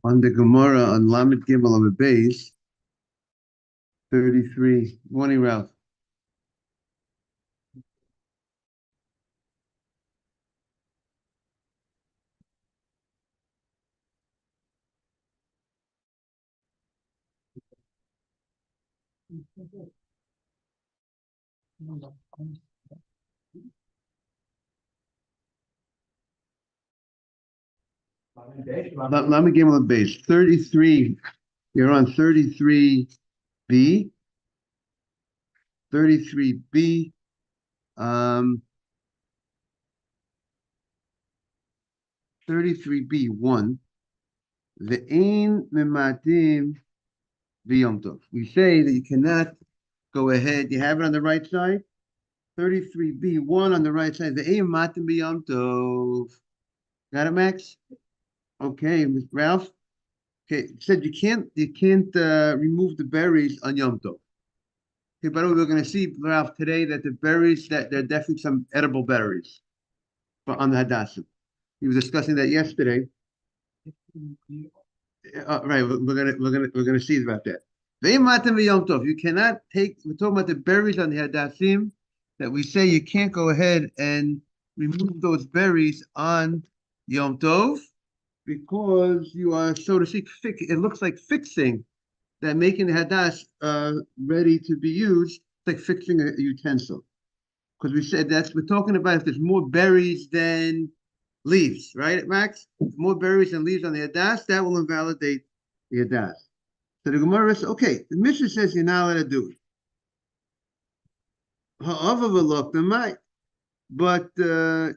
On the Gemara on Lamed Gimel on the base, 33. Morning, Ralph. Lamed Gimel on base, 33. You're on 33B, 33B, 33B1. The Ein Mematim B'Yom Tov. We say that you cannot go ahead. You have it on the right side. 33B1 on the right side. The Ein Mematim B'Yom Tov. Got it, Max? Okay, Ralph. Okay, it said you can't remove the berries on Yom Tov. Okay, by the way, we're going to see, Ralph, today that the berries that there are definitely some edible berries on the Hadassim. We were discussing that yesterday. Right, we're gonna see about that. Ve'im matem v'yom tov. You cannot take. We're talking about the berries on the Hadassim that we say you can't go ahead and remove those berries on Yom Tov because you are, so to speak, it looks like fixing that, making the Hadass ready to be used, it's like fixing a utensil. Because we said we're talking about if there's more berries than leaves, right, Max? More berries than leaves on the Hadass, that will invalidate the Hadass. So the Gemara says, okay, the Mishnah says you're not allowed to do it. But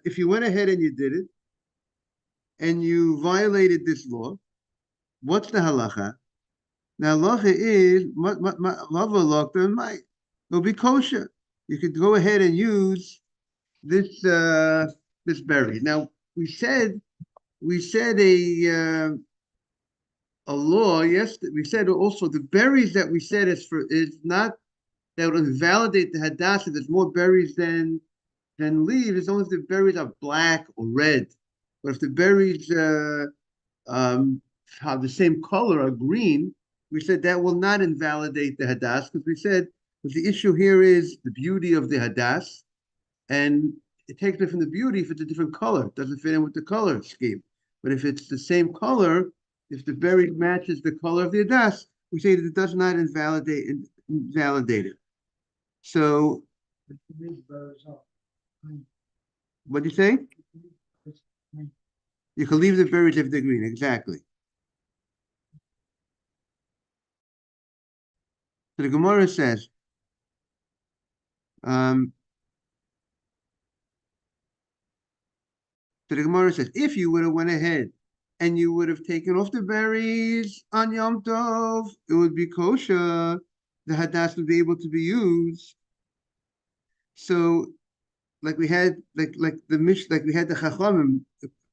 if you went ahead and you did it, and you violated this law, what's the halacha? Now, halacha is it'll be kosher. You could go ahead and use this berry. Now, we said a law. Yes, we said also the berries that we said is not that would invalidate the hadassah. There's more berries than leaves. As long as the berries are black or red. But if the berries have the same color or green, we said that will not invalidate the hadass, because we said that the issue here is the beauty of the hadass, and it takes away from the beauty if it's a different color. It doesn't fit in with the color scheme. But if it's the same color, if the berry matches the color of the hadass, we say that it does not invalidate it. So, what do you say? You can leave the berries if they're green. Exactly. So the Gemara says, um, if you would have went ahead and you would have taken off the berries on Yom Tov, it would be kosher. The hadass would be able to be used. So, like we had, like the mish, like we had the chachamim.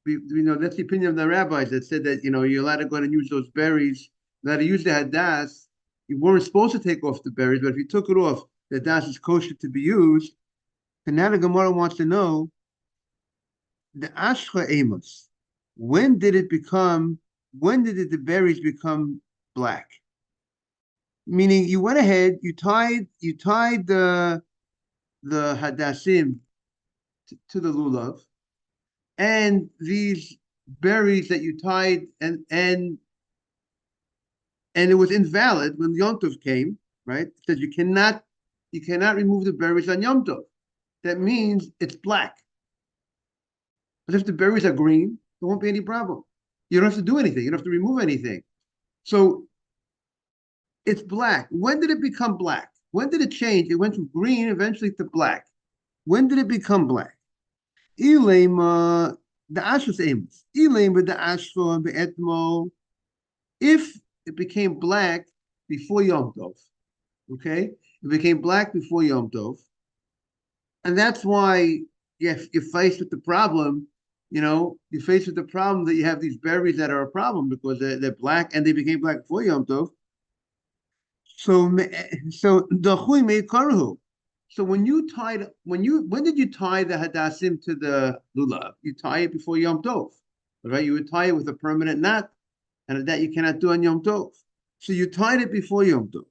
That's the opinion of the rabbis that said that you're allowed to go and use those berries. You're allowed to use the hadass. You weren't supposed to take off the berries, but if you took it off, the hadass is kosher to be used. And now the Gemara wants to know the ashra amos. When did it become? When did the berries become black? Meaning, you went ahead, you tied the hadassim to the lulav, and these berries that you tied, and it was invalid when Yom Tov came, right? It says you cannot remove the berries on Yom Tov. That means it's black. But if the berries are green, there won't be any problem. You don't have to do anything. You don't have to remove anything. So it's black. When did it become black? When did it change? It went from green eventually to black. When did it become black? Ilema, the ashos amos. Ilema, the ashva, the etmo. If it became black before Yom Tov, okay? It became black before Yom Tov. And that's why you're faced with the problem, you're faced with the problem that you have these berries that are a problem because they're black and they became black before Yom Tov. So the Hui made Karahu. So when did you tie the Hadassim to the Lulav? You tie it before Yom Tov, right? You would tie it with a permanent knot and that you cannot do on Yom Tov. So you tied it before Yom Tov.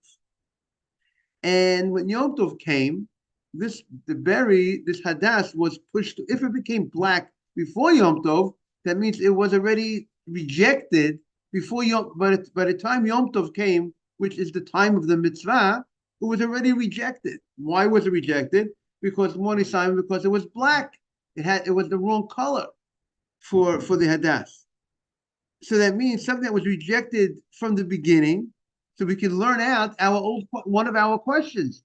And when Yom Tov came, this hadass was pushed. If it became black before Yom Tov, that means it was already rejected before Yom. But by the time Yom Tov came, which is the time of the mitzvah, it was already rejected. Why was it rejected? Because because it was black. It was the wrong color for the hadass. So that means something that was rejected from the beginning. So we can learn out one of our questions.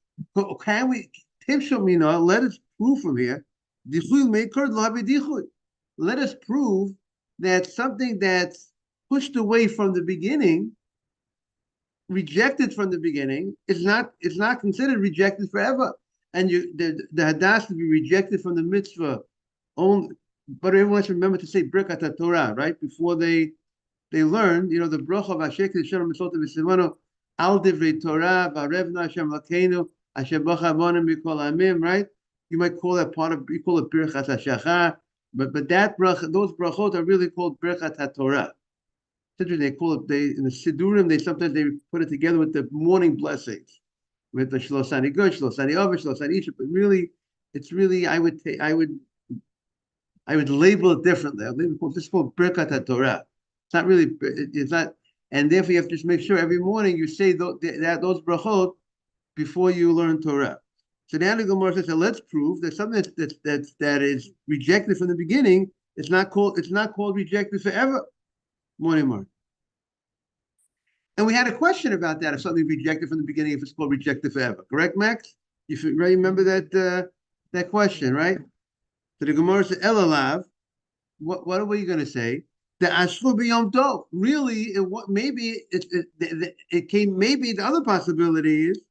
Can we, let us prove from here. Let us prove that something that's pushed away from the beginning, rejected from the beginning, is not considered rejected forever. And the hadass to be rejected from the mitzvah only. But everyone should remember to say Birkat Torah, right? Before they learned, the bracha of Asher Kedushanim Mitzvot V'Simano Al Divrei Torah V'Arevna Hashem Lakeinu Asher Bacha Bonim Mikol Amim, right? You might call that you call it Birkat HaShachar, but that bracha, those brachot are really called Birkat HaTorah. They call it, in the Sidurim, sometimes they put it together with the morning blessings, with the Shlosani Good, Shlosani Ovid, Shlosani Isha, but really, it's really, I would label it differently. This is called Birkat HaTorah. It's not really, it's not, and therefore you have to just make sure every morning you say those brachot before you learn Torah. So now the Gemara says, let's prove that something that is rejected from the beginning, it's not called rejected forever. Morning, Mark. And we had a question about that, if something rejected from the beginning, if it's called rejected forever. Correct, Max? You remember that question, right? So the Gemara says, Elalav, what are we going to say? The Ashru b'Yom Tov. Really, maybe it came. Maybe the other possibility is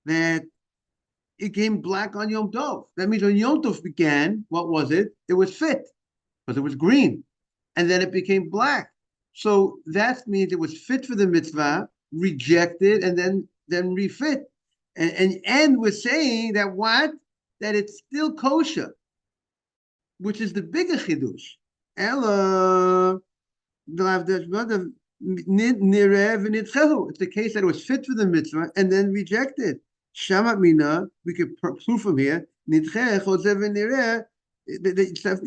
that it came black on Yom Tov. That means when Yom Tov began, what was it? It was fit because it was green, and then it became black. So that means it was fit for the mitzvah, rejected, and then refit. And we're saying that that it's still kosher, which is the bigger chidush. Ella, it's the case that it was fit for the mitzvah and then rejected. Shamat mina, we could prove from here. Something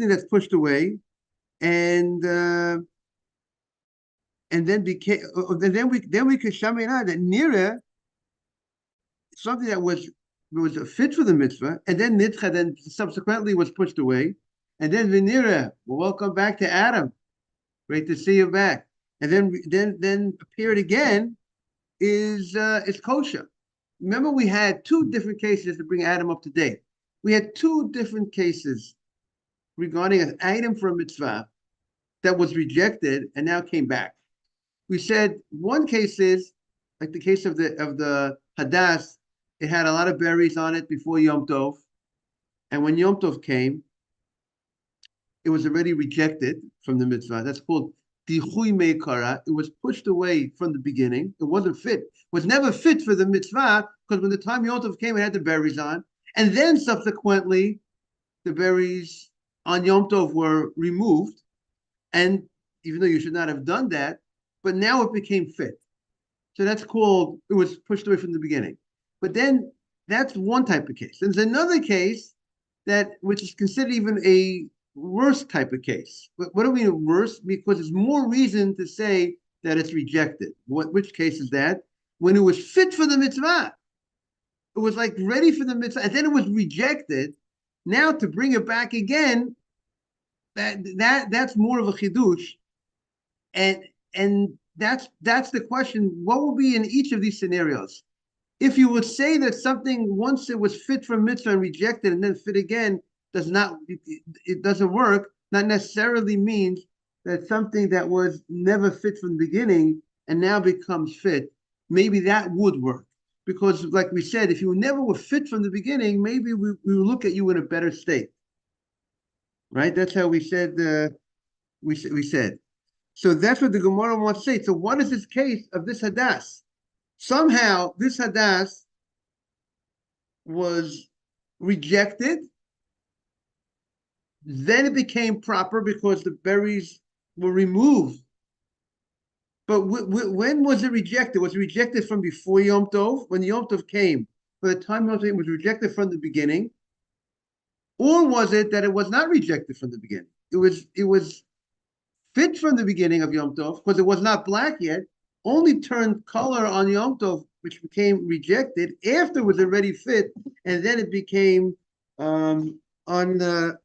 that's pushed away, and then became. Then we could shamina that nira, something that was a fit for the mitzvah, and then nitcha then subsequently was pushed away. And then Venira, well, welcome back to Adam. Great to see you back. And then appeared again is kosher. Remember, we had two different cases to bring Adam up to date. We had two different cases regarding an item for a mitzvah that was rejected and now came back. We said one case is like the case of the hadass. It had a lot of berries on it before Yom Tov, and when Yom Tov came, it was already rejected from the mitzvah. That's called dichui meikara. It was pushed away from the beginning. It wasn't fit. It was never fit for the mitzvah because when the time Yom Tov came, it had the berries on. And then subsequently, the berries on Yom Tov were removed. And even though you should not have done that, but now it became fit. So that's called, it was pushed away from the beginning. But then that's one type of case. There's another case which is considered even a worse type of case. What do we mean worse? Because there's more reason to say that it's rejected. Which case is that? When it was fit for the mitzvah. It was like ready for the mitzvah, and then it was rejected. Now to bring it back again, that's more of a chidush. And that's the question. What will be in each of these scenarios? If you would say that something, once it was fit for mitzvah and rejected and then fit again, it doesn't work, not necessarily means that something that was never fit from the beginning and now becomes fit, maybe that would work. Because like we said, if you never were fit from the beginning, maybe we will look at you in a better state. Right? That's how we said, we said. So that's what the Gemara wants to say. So what is this case of this hadass? Somehow this hadass was rejected. Then it became proper because the berries were removed But when was it rejected? Was it rejected from before Yom Tov? When Yom Tov came, by the time Yom Tov was rejected from the beginning, or was it that it was not rejected from the beginning? It was fit from the beginning of Yom Tov because it was not black yet. Only turned color on Yom Tov, which became rejected after it was already fit, and then it became on the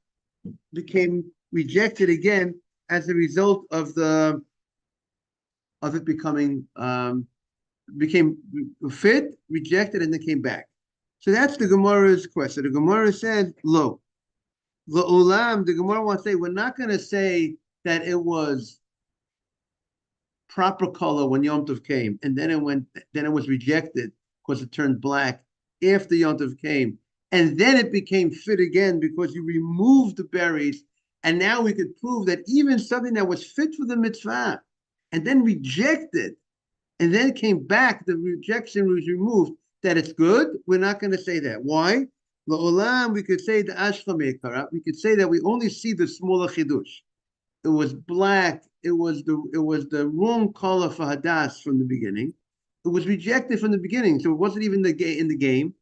became rejected again as a result of it becoming became fit, rejected, and then came back. So that's the Gemara's question. The Gemara said, "Lo, the Olam." The Gemara wants to say, we're not going to say that it was proper color when Yom Tov came, and then it was rejected because it turned black after Yom Tov came, and then it became fit again because you removed the berries, and now we could prove that even something that was fit for the mitzvah, and then rejected, and then came back, the rejection was removed, that it's good. We're not going to say that. Why? La'olam, we could say the ashcha meikara. We could say that we only see the smaller chidush. It was black. It was the wrong color for hadas from the beginning. It was rejected from the beginning, so it wasn't even in the game.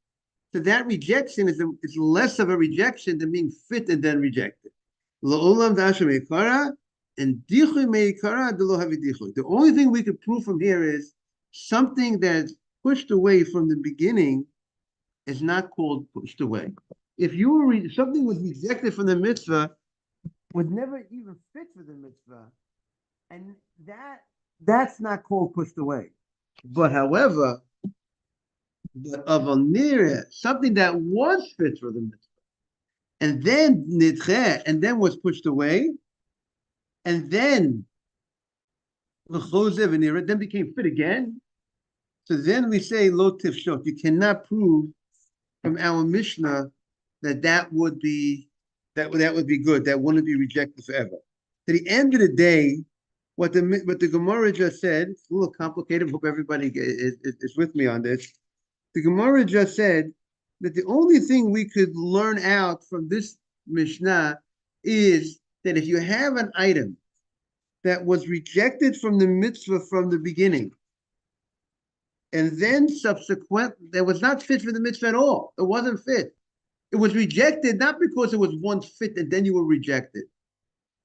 So that rejection is less of a rejection than being fit and then rejected. La'olam da'asha meikara and dichui meikara delo havi dichui. The only thing we could prove from here is something that's pushed away from the beginning is not called pushed away. If something was rejected from the mitzvah, would never even fit for the mitzvah, and that's not called pushed away. But however, of a nireh, something that was fit for the mitzvah, and then nidcheh, and then was pushed away, and then l'chozev and nireh, then became fit again. So then we say lo tifshot. You cannot prove from our Mishnah that would be good. That wouldn't be rejected forever. To the end of the day, what the Gemara just said, it's a little complicated. Hope everybody is with me on this. The Gemara just said that the only thing we could learn out from this Mishnah is that if you have an item that was rejected from the mitzvah from the beginning, and then that was not fit for the mitzvah at all. It wasn't fit. It was rejected not because it was once fit and then you were rejected.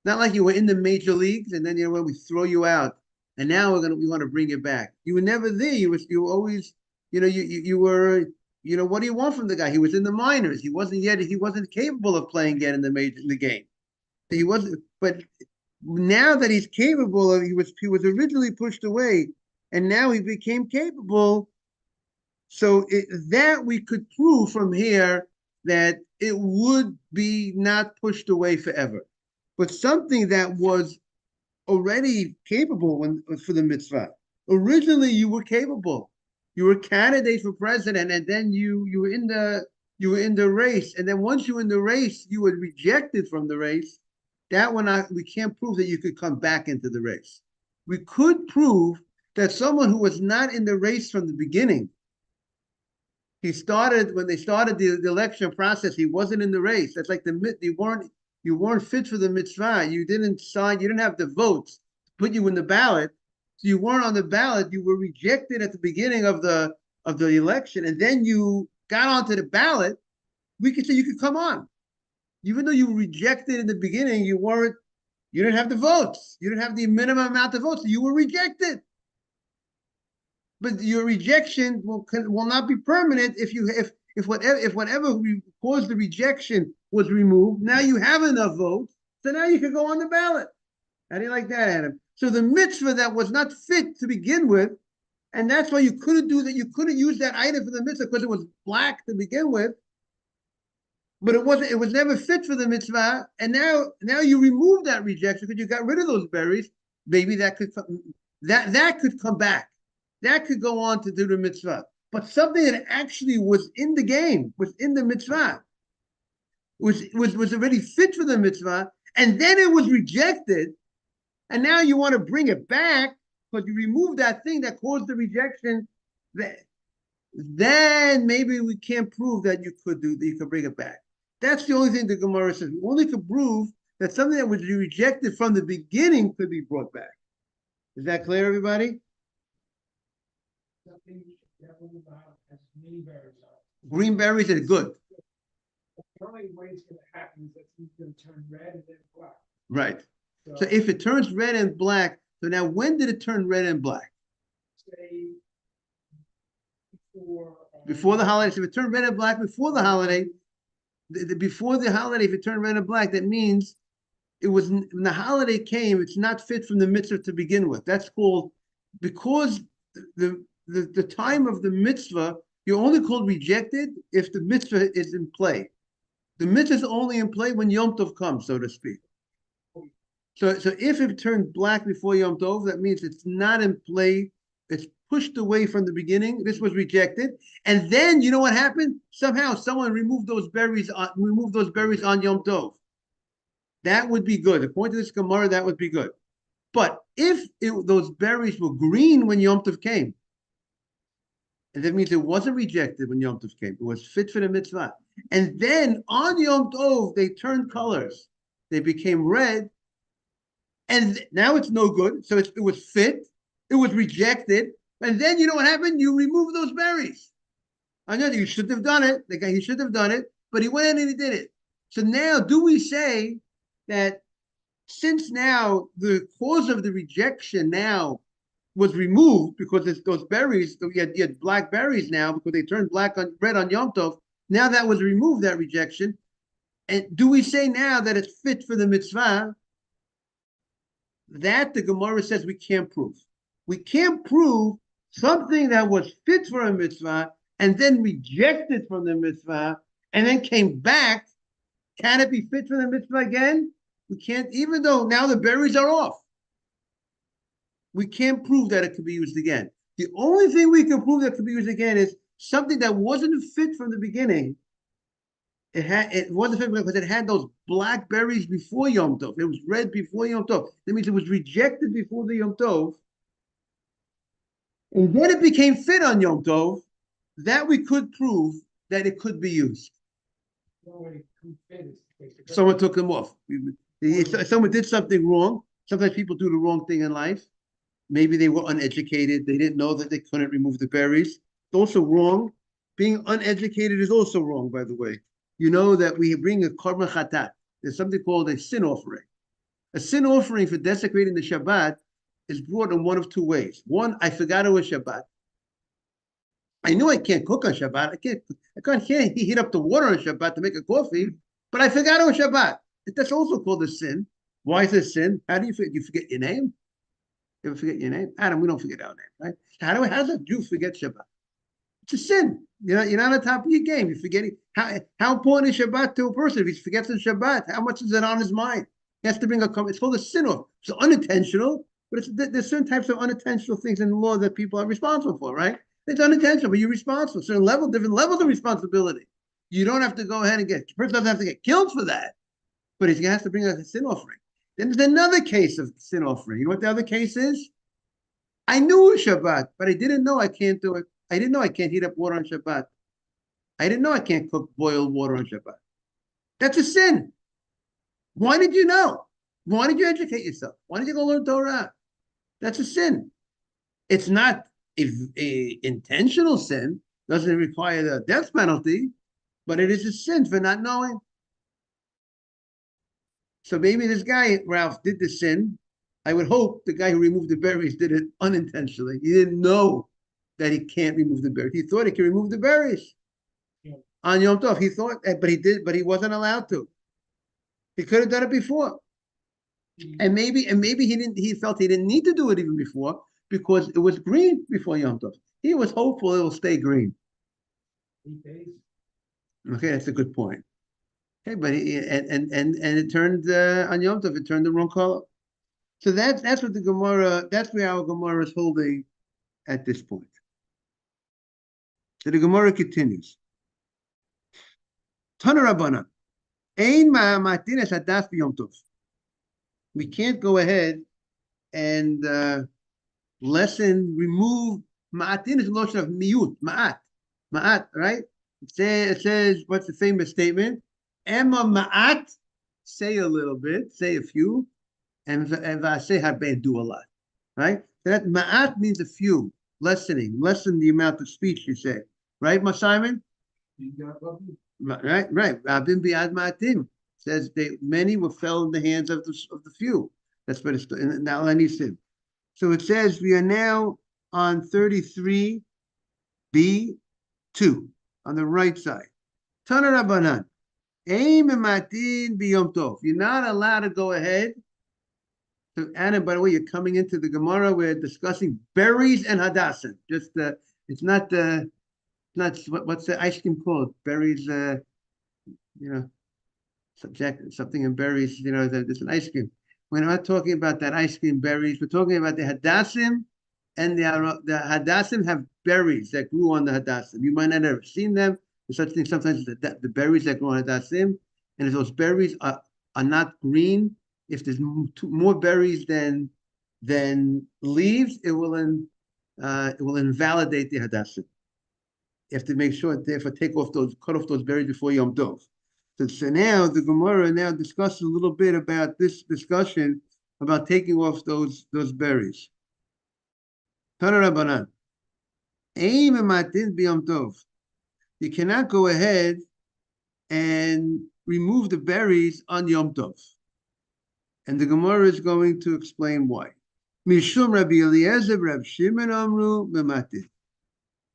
Not like you were in the major leagues and then when we throw you out and now we want to bring you back. You were never there. You were always, you were, what do you want from the guy? He was in the minors. He wasn't capable of playing yet in the game. He wasn't, but now that he's capable of, he was originally pushed away. And now he became capable. So that we could prove from here that it would be not pushed away forever. But something that was already capable for the mitzvah. Originally, you were capable. You were a candidate for president, and then you were in the race. And then once you were in the race, you were rejected from the race. That one, we can't prove that you could come back into the race. We could prove that someone who was not in the race from the beginning, when they started the election process, he wasn't in the race. That's like you weren't fit for the mitzvah. You didn't sign, you didn't have the votes to put you in the ballot. So you weren't on the ballot. You were rejected at the beginning of the election, and then you got onto the ballot. We could say you could come on. Even though you were rejected in the beginning, you didn't have the votes. You didn't have the minimum amount of votes. So you were rejected. But your rejection will not be permanent if whatever caused the rejection was removed. Now you have enough votes, so now you can go on the ballot. How do you like that, Adam? So the mitzvah that was not fit to begin with, and that's why you couldn't do that. You couldn't use that item for the mitzvah because it was black to begin with. But it was never fit for the mitzvah, and now you remove that rejection because you got rid of those berries. Maybe that could come back. That could go on to do the mitzvah. But something that actually was in the game, was in the mitzvah, was already fit for the mitzvah, and then it was rejected, and now you want to bring it back because you removed that thing that caused the rejection. Then maybe we can't prove that you could bring it back. That's the only thing the Gemara says. We only could prove that something that was rejected from the beginning could be brought back. Is that clear, everybody? Something that will has many berries on it. Green berries is good. The only way it's gonna happen is that it's gonna turn red and then black. Right. So if it turns red and black, so now when did it turn red and black? Say before Before the holiday. So if it turned red and black before the holiday, before the holiday, if it turned red and black, that means it was when the holiday came, it's not fit from the mitzvah to begin with. That's called, because the time of the mitzvah, you're only called rejected if the mitzvah is in play. The mitzvah is only in play when Yom Tov comes, so to speak. So if it turned black before Yom Tov, that means it's not in play. It's pushed away from the beginning. This was rejected, and then you know what happened? Somehow someone removed those berries on Yom Tov. That would be good. According to this Gemara, that would be good. But if those berries were green when Yom Tov came, and that means it wasn't rejected when Yom Tov came. It was fit for the mitzvah. And then on Yom Tov, they turned colors. They became red. And now it's no good. So it was fit. It was rejected. And then you know what happened? You remove those berries. I know you shouldn't have done it. The guy, he should have done it. But he went in and he did it. So now do we say that since now the cause of the rejection now was removed because it's those berries, you had black berries now because they turned red on Yom Tov. Now that was removed, that rejection. And do we say now that it's fit for the mitzvah? That the Gemara says we can't prove. We can't prove something that was fit for a mitzvah and then rejected from the mitzvah and then came back. Can it be fit for the mitzvah again? We can't, even though now the berries are off. We can't prove that it could be used again. The only thing we can prove that could be used again is something that wasn't fit from the beginning. It wasn't fit because it had those black berries before Yom Tov. It was red before Yom Tov. That means it was rejected before the Yom Tov. And then it became fit on Yom Tov. That we could prove that it could be used. Someone took them off. Someone did something wrong. Sometimes people do the wrong thing in life. Maybe they were uneducated. They didn't know that they couldn't remove the berries. It's also wrong. Being uneducated is also wrong, by the way. You know that we bring a korban chatat. There's something called a sin offering. A sin offering for desecrating the Shabbat is brought in one of two ways. One, I forgot it was Shabbat. I knew I can't cook on Shabbat. I can't heat up the water on Shabbat to make a coffee, but I forgot it was Shabbat. That's also called a sin. Why is it a sin? How do you forget? You forget your name? You ever forget your name? Adam, we don't forget our name, right? How does a Jew forget Shabbat? It's a sin. You're not on top of your game. You're forgetting. How important is Shabbat to a person? If he forgets the Shabbat, how much is it on his mind? He has to bring it's called a sin off. It's unintentional, but there's certain types of unintentional things in the law that people are responsible for, right? It's unintentional, but you're responsible. Certain different levels of responsibility. You don't have to go ahead and the person doesn't have to get killed for that, but he has to bring a sin offering. Then there's another case of sin offering. You know what the other case is? I knew it was Shabbat, but I didn't know I can't do it. I didn't know I can't heat up water on Shabbat. I didn't know I can't cook boiled water on Shabbat. That's a sin. Why did you know? Why did you educate yourself? Why did you go learn Torah? That's a sin. It's not a intentional sin. Doesn't require the death penalty, but it is a sin for not knowing. So maybe this guy, Ralph, did the sin. I would hope the guy who removed the berries did it unintentionally. He didn't know that he can't remove the berries. He thought he could remove the berries on Yom Tov. He thought, but he did, but he wasn't allowed to. He could have done it before. And maybe he felt he didn't need to do it even before because it was green before Yom Tov. He was hopeful it will stay green. Okay, that's a good point. Okay, but it turned on Yom Tov, it turned the wrong color. So that's what the Gemara, that's where our Gemara is holding at this point. So the Gemara continues. Tana Rabbana, Ein ma'atines hadas b'Yom Tov. We can't go ahead and remove ma'atin is a notion of miut, ma'at, right? It says, what's the famous statement? Emma ma'at, say a little bit, say a few, and v'aseh haben, do a lot, right? That ma'at means a few, lessening, lessen the amount of speech you say. Right, Simon? Right. Rabim bi'ad ma'atim says many were fell in the hands of the few. That's what it's now Anisim. So it says we are now on 33b2 on the right side. Tana Rabbanan. Aim matin biyom tov. You're not allowed to go ahead. So Anna, by the way, you're coming into the Gemara. We're discussing berries and hadassin. Just it's not what's the ice cream called? Berries, subject something in berries. There's an ice cream. We're not talking about that ice cream berries. We're talking about the hadassim, and the hadassim have berries that grew on the hadassim. You might not have seen them. There's such things sometimes the berries that grow on hadassim, and if those berries are not green, if there's more berries than leaves, it will invalidate the hadassim. You have to make sure, therefore, cut off those berries before Yom Tov. So now the Gemara discusses a little bit about this discussion about taking off those berries. Tana Rabbanan. You cannot go ahead and remove the berries on Yom Tov. And the Gemara is going to explain why. Mishum Rabbi Eliezer, Rabbi Shimon Amru B'matin.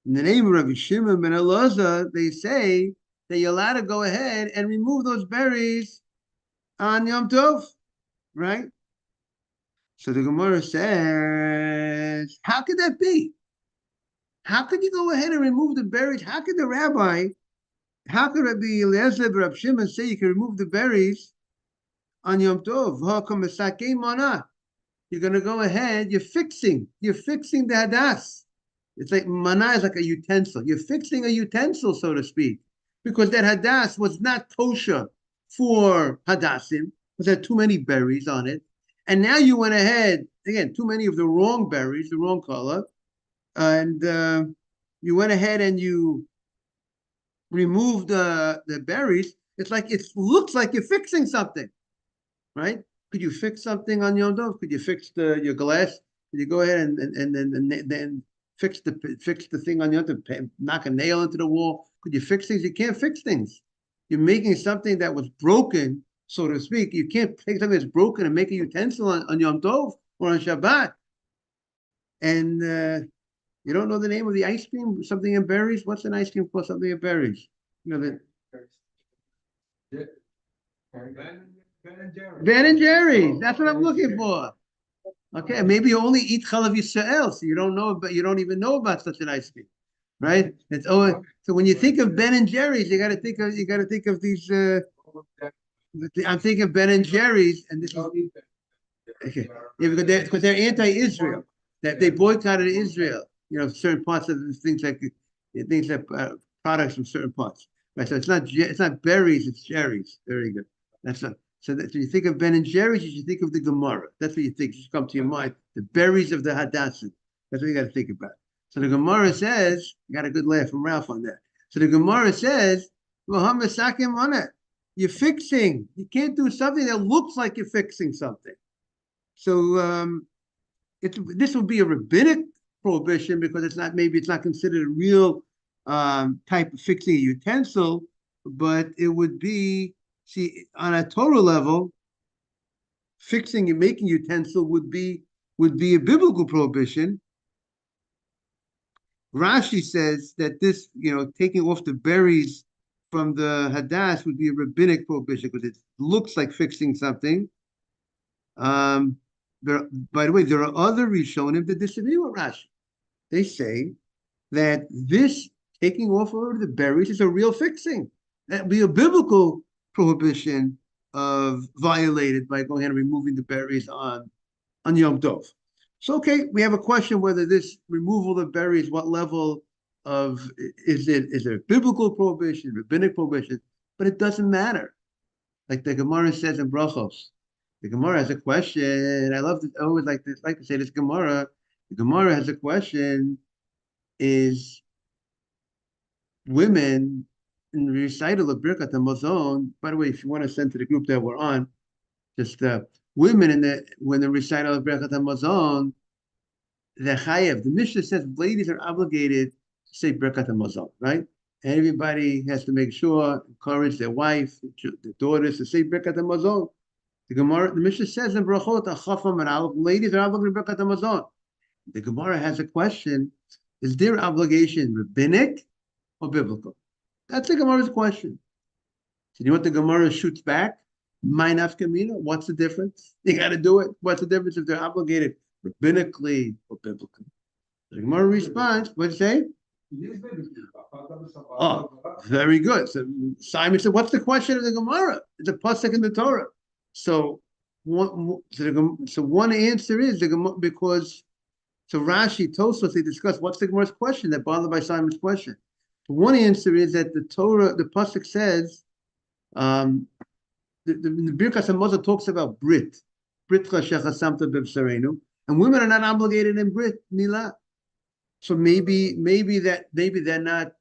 In the name of Rabbi Shimon ben Elazar, they say that you're allowed to go ahead and remove those berries on Yom Tov, right? So the Gemara says, how could that be? How could you go ahead and remove the berries? How could Rabbi Eliezer and Rabbi Shimon say you can remove the berries on Yom Tov? You're going to go ahead, you're fixing the hadas. It's like mana is like a utensil. You're fixing a utensil, so to speak, because that hadas was not kosher for hadassim, because it had too many berries on it. And now you went ahead, again, too many of the wrong berries, the wrong color, and you went ahead and you removed the berries. It's like, it looks like you're fixing something, right? Could you fix something on Yom Tov? Could you fix your glass? Could you go ahead and then fix the thing on Yom Tov, knock a nail into the wall? Could you fix things? You can't fix things. You're making something that was broken, so to speak. You can't take something that's broken and make a utensil on Yom Tov or on Shabbat. And you don't know the name of the ice cream? Something in berries? What's an ice cream called? Something in berries. You know that. Ben and Jerry's. That's what I'm looking for. Okay, maybe you only eat Chalav Yisrael, so you don't know, but you don't even know about such an ice cream, right? So when you think of Ben and Jerry's, you got to think of these. I'm thinking of Ben and Jerry's, and this is okay. Yeah, because they're anti-Israel. That they boycotted Israel. Certain parts of things like products from certain parts. Right. So it's not berries, it's cherries. Very good. That's not. So when you think of Ben and Jerry's, you should think of the Gemara. That's what you think should come to your mind. The berries of the Hadassim. That's what you got to think about. So the Gemara says, got a good laugh from Ralph on that. So the Gemara says, you're fixing. You can't do something that looks like you're fixing something. So this would be a rabbinic prohibition because it's not considered a real type of fixing a utensil, but it would be. See, on a Torah level, fixing and making utensil would be a biblical prohibition. Rashi says that this, taking off the berries from the hadas would be a rabbinic prohibition because it looks like fixing something. By the way, there are other Rishonim that disagree with Rashi. They say that this taking off of the berries is a real fixing. That would be a biblical prohibition of violated by going ahead and removing the berries on Yom Tov. So, okay, we have a question whether this removal of berries, what level of, is it a biblical prohibition, rabbinic prohibition? But it doesn't matter. Like the Gemara says in Brachos. The Gemara has a question. I always like to say this Gemara. The Gemara has a question, is women in the recital of Birkat HaMazon, by the way, if you want to send to the group that we're on, just women when the recital of Birkat HaMazon, the chayev. The Mishnah says ladies are obligated to say Birkat Hamazon, right? And everybody has to make sure, encourage their wife, their daughters to say Birkat Hamazon. The Gemara, the Mishnah says in Brachot, Achafam and Aleph, ladies are obligated to Birkat Hamazon. The Gemara has a question: is their obligation rabbinic or biblical? That's the Gemara's question. So you know what the Gemara shoots back? My nafkamina. What's the difference? You got to do it. What's the difference if they're obligated rabbinically or biblically? The Gemara responds, what do you say? Oh, very good. So Simon said, what's the question of the Gemara? It's a pasuk in the Torah. So one answer is the Gemara, because so Rashi, Tosfos, they discuss what's the Gemara's question that bothered by Simon's question. One answer is that the Torah, the pasuk says, the Birkas Hamazon talks about Brit Chasamta B'Bsarenu, and women are not obligated in Brit Milah. So maybe they're not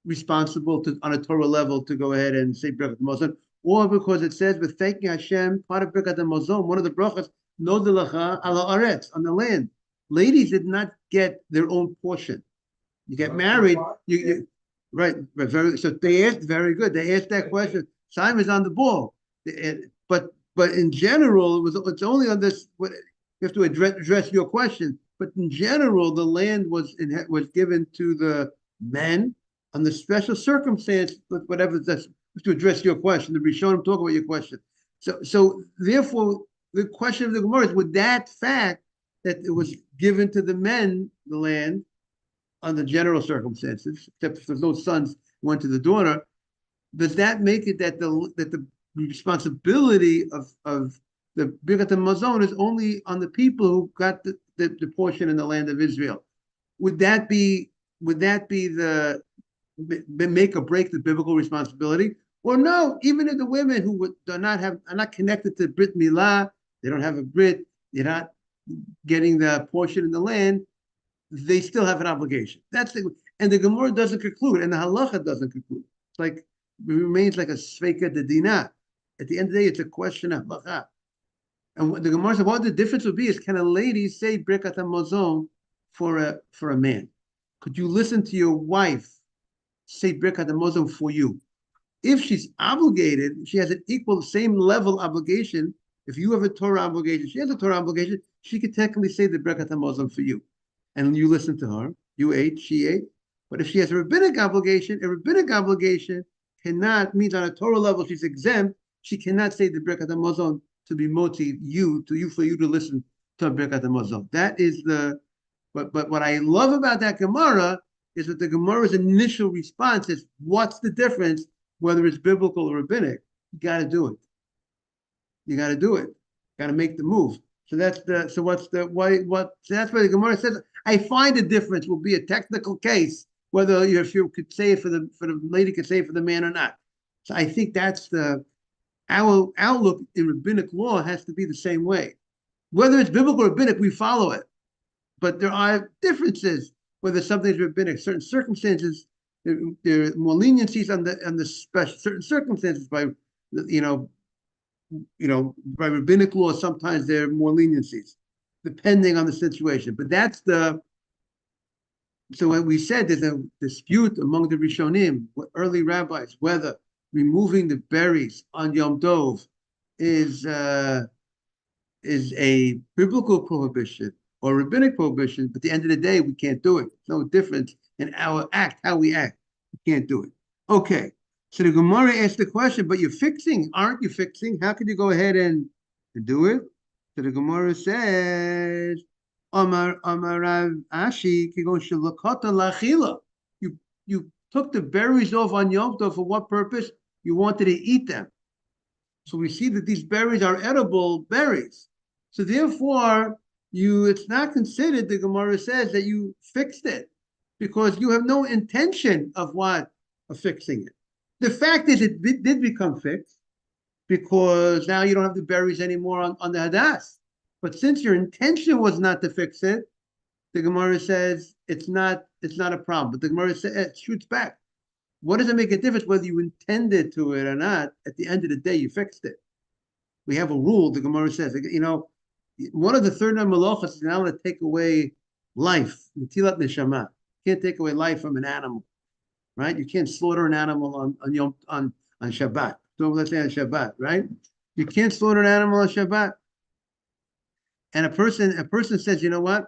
responsible to on a Torah level to go ahead and say Birkat Hamazon, or because it says with thanking Hashem, part of Birkat Hamazon, one of the brachas, Nodelacha ala aretz, on the land. Ladies did not get their own portion. You get married, right. So they asked, very good. They asked that question. Simon's on the ball, but in general, it's only on this. You have to address your question. But in general, the land was given to the men on the special circumstance, whatever that's to address your question. The Rishonim talk about your question. So therefore, the question of the Gemara is: would that fact that it was given to the men, the land, under general circumstances, except if there's no sons, went to the daughter, does that make it that the responsibility of the Birkat Hamazon is only on the people who got the portion in the land of Israel? Would that be the make or break the biblical responsibility? Or no, even if the women who are not connected to Brit Milah, they don't have a Brit, they're not getting the portion in the land, they still have an obligation. And the Gemara doesn't conclude, and the halacha doesn't conclude. It's like it remains like a sveika de dinah. At the end of the day, it's a question of halacha. And the Gemara said, what the difference would be is, can a lady say Birkat Hamazon for a man? Could you listen to your wife say Birkat Hamazon for you? If she's obligated, she has an equal, same level obligation. If you have a Torah obligation, she has a Torah obligation, she could technically say the Birkat Hamazon for you. And you listen to her, you ate, she ate. But if she has a rabbinic obligation cannot, means on a Torah level, she's exempt, she cannot say the Birkat Hamazon to be moti for you to listen to Birkat Hamazon. That is but what I love about that Gemara is that the Gemara's initial response is, what's the difference, whether it's biblical or rabbinic? You got to do it. You got to do it. Got to make the move. So that's that's why the Gemara says, I find the difference will be a technical case, whether if you could say it for the lady could say it for the man or not. So I think that's our outlook in rabbinic law has to be the same way. Whether it's biblical or rabbinic, we follow it. But there are differences whether something's rabbinic. Certain circumstances, there are more leniencies on the special certain circumstances by by rabbinic law. Sometimes there are more leniencies depending on the situation. But that's so what we said, there's a dispute among the Rishonim, early rabbis, whether removing the berries on Yom Tov is a biblical prohibition or rabbinic prohibition. But at the end of the day, we can't do it. No difference in our act, how we act. We can't do it. Okay. So the Gemara asked the question, but you're fixing, aren't you fixing? How could you go ahead and do it? So the Gemara says, Amar Rav Ashi, you took the berries off on Yom Tov for what purpose? You wanted to eat them. So we see that these berries are edible berries. So therefore, it's not considered, the Gemara says, that you fixed it, because you have no intention of fixing it. The fact is, it did become fixed because now you don't have the berries anymore on the Hadass. But since your intention was not to fix it, the Gemara says it's not a problem. But the Gemara says it shoots back. What does it make a difference whether you intended to it or not? At the end of the day, you fixed it. We have a rule. The Gemara says, one of the third malachas is now to take away life, netilat neshama. You can't take away life from an animal, right? You can't slaughter an animal on Shabbat. So let's say on Shabbat, right? You can't slaughter an animal on Shabbat. And a person says, you know what?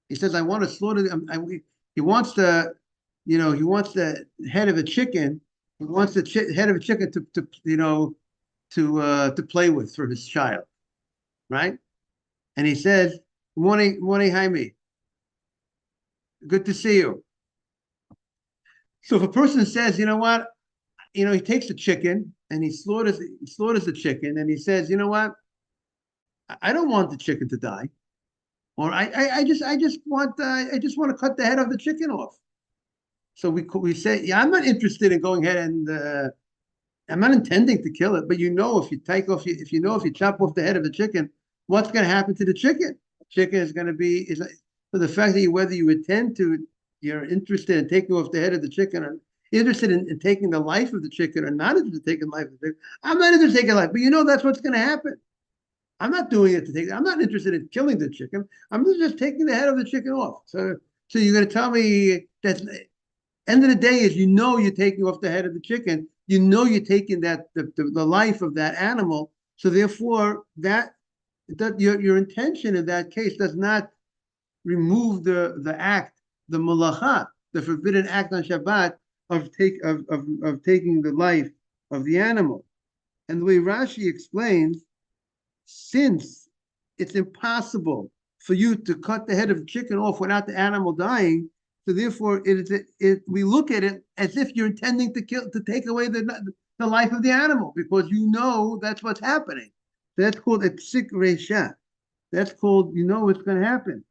He says, I want to slaughter. He wants he wants the head of a chicken. He wants the head of a chicken to play with for his child, right? And he says, morning, Jaime. Good to see you. So if a person says, you know what, he takes the chicken and he slaughters the chicken and he says, you know what, I don't want the chicken to die, or I just want to cut the head of the chicken off. So we say, yeah, I'm not interested in going ahead and I'm not intending to kill it, but if you take off, if you chop off the head of the chicken, what's going to happen to the chicken? The chicken is going to be so the fact that whether you intend to, you're interested in taking off the head of the chicken, or interested in taking the life of the chicken, or not interested in taking the life of the chicken. I'm not interested in taking life, but that's what's going to happen. I'm not doing it to take. I'm not interested in killing the chicken. I'm just taking the head of the chicken off. So you're going to tell me that end of the day is you're taking off the head of the chicken. You're taking the life of that animal. So therefore, that your intention in that case does not remove the act, the malacha, the forbidden act on Shabbat of taking the life of the animal. And the way Rashi explains, since it's impossible for you to cut the head of the chicken off without the animal dying, so therefore we look at it as if you're intending to take away the life of the animal, because that's what's happening. That's called a psik resha. That's called what's going to happen.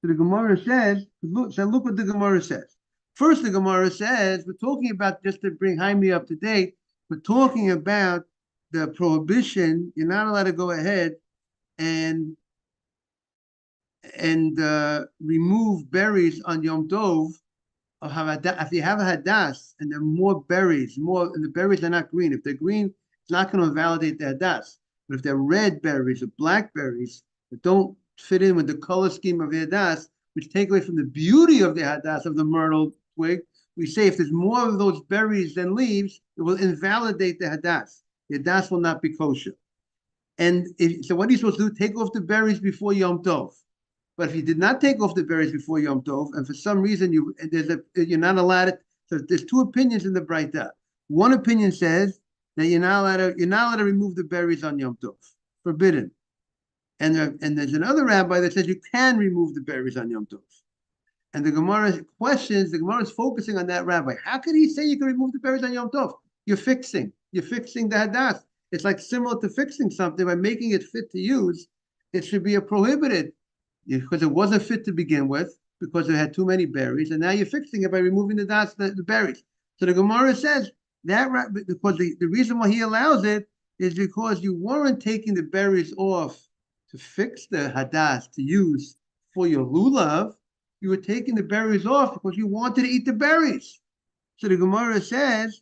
So the Gemara says, look what the Gemara says. First, the Gemara says, we're talking about, just to bring Jaime up to date, we're talking about the prohibition. You're not allowed to go ahead and remove berries on Yom Tov. If you have a hadas and there are more berries, and the berries are not green. If they're green, it's not going to invalidate the hadas. But if they're red berries or black berries that don't fit in with the color scheme of the hadas, which take away from the beauty of the hadas of the myrtle twig, we say if there's more of those berries than leaves, it will invalidate the hadas. The hadas will not be kosher. And so what are you supposed to do? Take off the berries before Yom Tov. But if you did not take off the berries before Yom Tov, and for some reason you're not allowed it, so there's two opinions in the Braita. One opinion says that you're not allowed to remove the berries on Yom Tov, forbidden. And there's another rabbi that says you can remove the berries on Yom Tov. And the Gemara is focusing on that rabbi. How can he say you can remove the berries on Yom Tov? You're fixing the hadas. It's like similar to fixing something by making it fit to use. It should be a prohibited, because it wasn't fit to begin with, because it had too many berries, and now you're fixing it by removing the berries. So the Gemara says that because the reason why he allows it is because you weren't taking the berries off to fix the hadas to use for your lulav. You were taking the berries off because you wanted to eat the berries. So the Gemara says,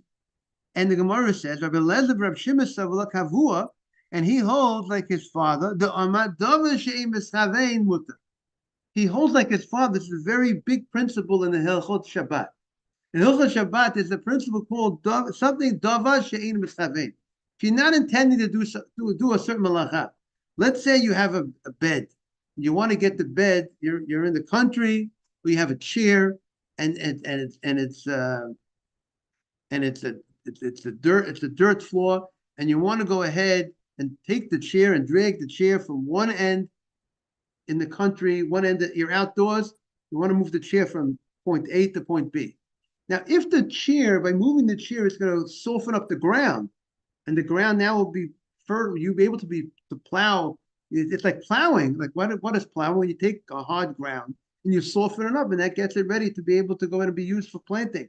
Rabbi Lezer, Rabbi Shimon Savula Kavua, and he holds like his father. He holds like his father. This is a very big principle in the Hilchot Shabbat. In Hilchot Shabbat, there's a principle called something Dava She'ein Mischavein. If you're not intending to do a certain malacha, let's say you have a bed. You want to get the bed. You're in the country. We have a chair, and it's a dirt floor, and you want to go ahead and take the chair and drag the chair from one end in the country, one end that you're outdoors. You want to move the chair from point A to point B. Now, if by moving the chair, it's going to soften up the ground, and the ground now will be fertile, you'll be able to plow. It's like plowing. Like what is plowing? When you take a hard ground and you soften it up, and that gets it ready to be able to go in and be used for planting.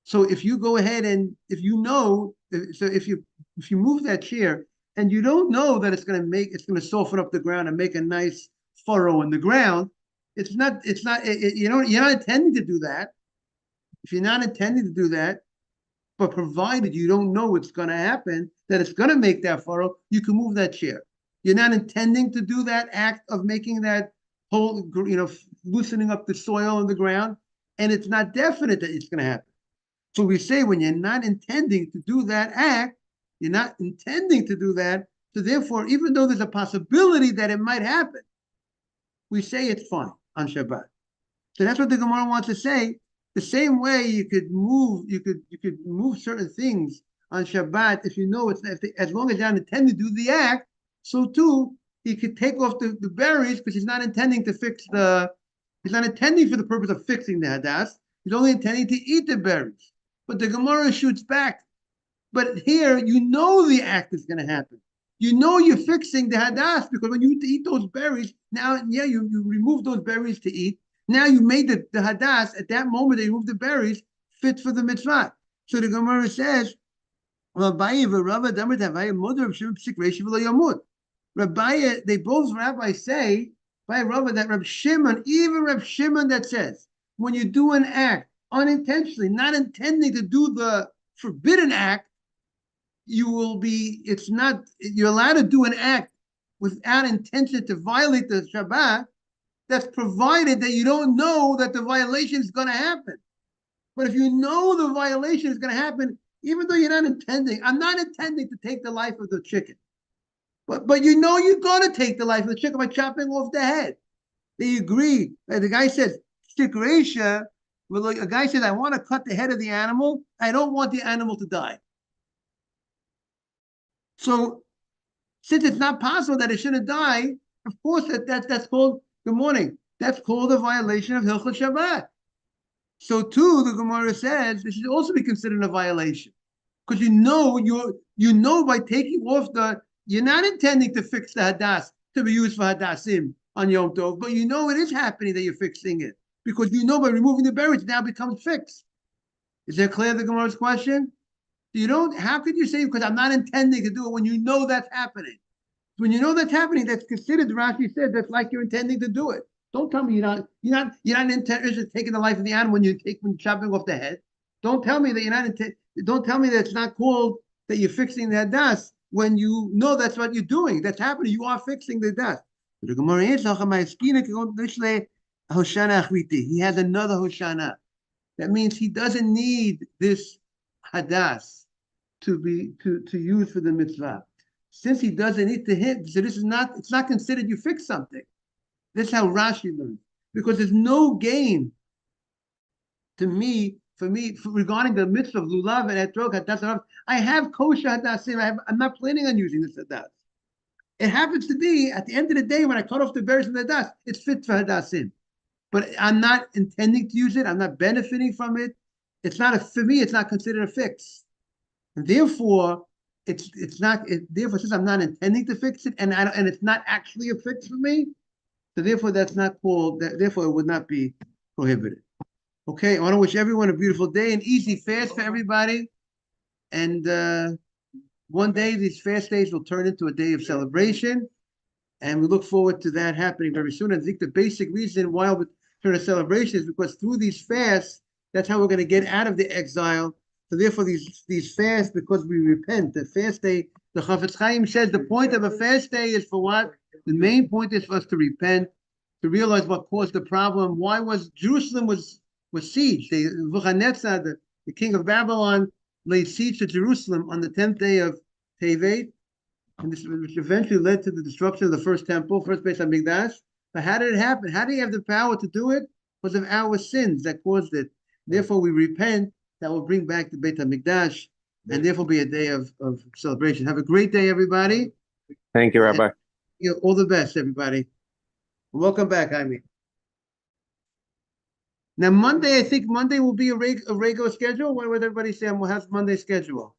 So if you go ahead and if you move that chair and you don't know that it's going to soften up the ground and make a nice furrow in the ground, you're not intending to do that. If you're not intending to do that, but provided you don't know what's going to happen, that it's going to make that furrow, you can move that chair. You're not intending to do that act of making that hole, loosening up the soil on the ground, and it's not definite that it's going to happen. So we say when you're not intending to do that act, you're not intending to do that. So therefore, even though there's a possibility that it might happen, we say it's fine on Shabbat. So that's what the Gemara wants to say. The same way you could move certain things on Shabbat if you know it's as long as you're not intending to do the act. So too, he could take off the berries because he's not intending to he's not intending for the purpose of fixing the hadas. He's only intending to eat the berries. But the Gemara shoots back. But here, you know the act is going to happen. You know you're fixing the hadas because when you eat those berries, now, yeah, you remove those berries to eat. Now you made the hadas at that moment they removed the berries fit for the mitzvah. So the Gemara says, Rabbi, they both rabbis say by Rava that Reb Shimon, even Reb Shimon that says when you do an act unintentionally, not intending to do the forbidden act, you're allowed to do an act without intention to violate the Shabbat. That's provided that you don't know that the violation is going to happen. But if you know the violation is going to happen, even though you're not intending, I'm not intending to take the life of the chicken. But you know you're going to take the life of the chicken by chopping off the head. They agree. The guy says, Succah, well, a guy says, I want to cut the head of the animal. I don't want the animal to die. So since it's not possible that it shouldn't die, of course that's called, good morning, that's called a violation of Hilchot Shabbat. So too, the Gemara says this should also be considered a violation. Because you know by taking off you're not intending to fix the hadas to be used for hadasim on Yom Tov, but you know it is happening that you're fixing it. Because you know by removing the berries, it now becomes fixed. Is that clear, the Gemara's question? How could you say, because I'm not intending to do it when you know that's happening? When you know that's happening, that's considered, Rashi said, that's like you're intending to do it. Don't tell me you're not interested in taking the life of the animal when you're chopping off the head. Don't tell me that you're not don't tell me that it's not called that you're fixing the hadas when you know that's what you're doing. That's happening. You are fixing the hadas. The Gemara he has another Hoshana. That means he doesn't need this hadas to use for the mitzvah. Since he doesn't need to hit, so it's not considered you fix something. That's how Rashi learns. Because there's no gain for me, regarding the mitzvah of lulav and etrog hadas. I have kosher hadasim. I'm not planning on using this hadas. It happens to be at the end of the day when I cut off the berries and the hadas, it's fit for hadasim. But I'm not intending to use it. I'm not benefiting from it. For me, it's not considered a fix. And therefore, therefore, since I'm not intending to fix it, and it's not actually a fix for me, so therefore that's not called. Therefore, it would not be prohibited. Okay, I want to wish everyone a beautiful day, an easy fast for everybody, and one day these fast days will turn into a day of celebration, and we look forward to that happening very soon. I think the basic reason why we turn to celebration is because through these fasts, that's how we're going to get out of the exile. So therefore, these fasts, because we repent, the fast day, the Chafetz Chaim says the point of a fast day is for what? The main point is for us to repent, to realize what caused the problem. Why was Jerusalem was sieged? The king of Babylon laid siege to Jerusalem on the 10th day of Tevet, and which eventually led to the destruction of the first temple, first Beis HaMikdash. But how did it happen? How did he have the power to do it? Because of our sins that caused it. Therefore, we repent. That will bring back the Beit HaMikdash, and therefore be a day of celebration. Have a great day, everybody. Thank you, Rabbi. And, all the best, everybody. Welcome back, Jaime. Now, Monday, I think Monday will be a regular schedule. What would everybody say? We'll have Monday schedule.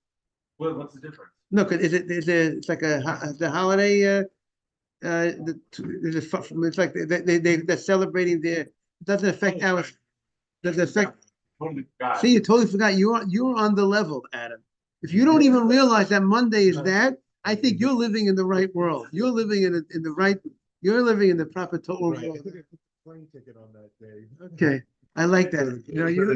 Well, what's the difference? No, because it's like the holiday. It's like they're celebrating their. It doesn't affect our. Doesn't affect. Totally forgot. See, you totally forgot. You're on the level, Adam. If you don't even realize that Monday is that, I think you're living in the right world. You're living in the right. You're living in the proper total world. Plane ticket on that day. Okay, I like that. You know,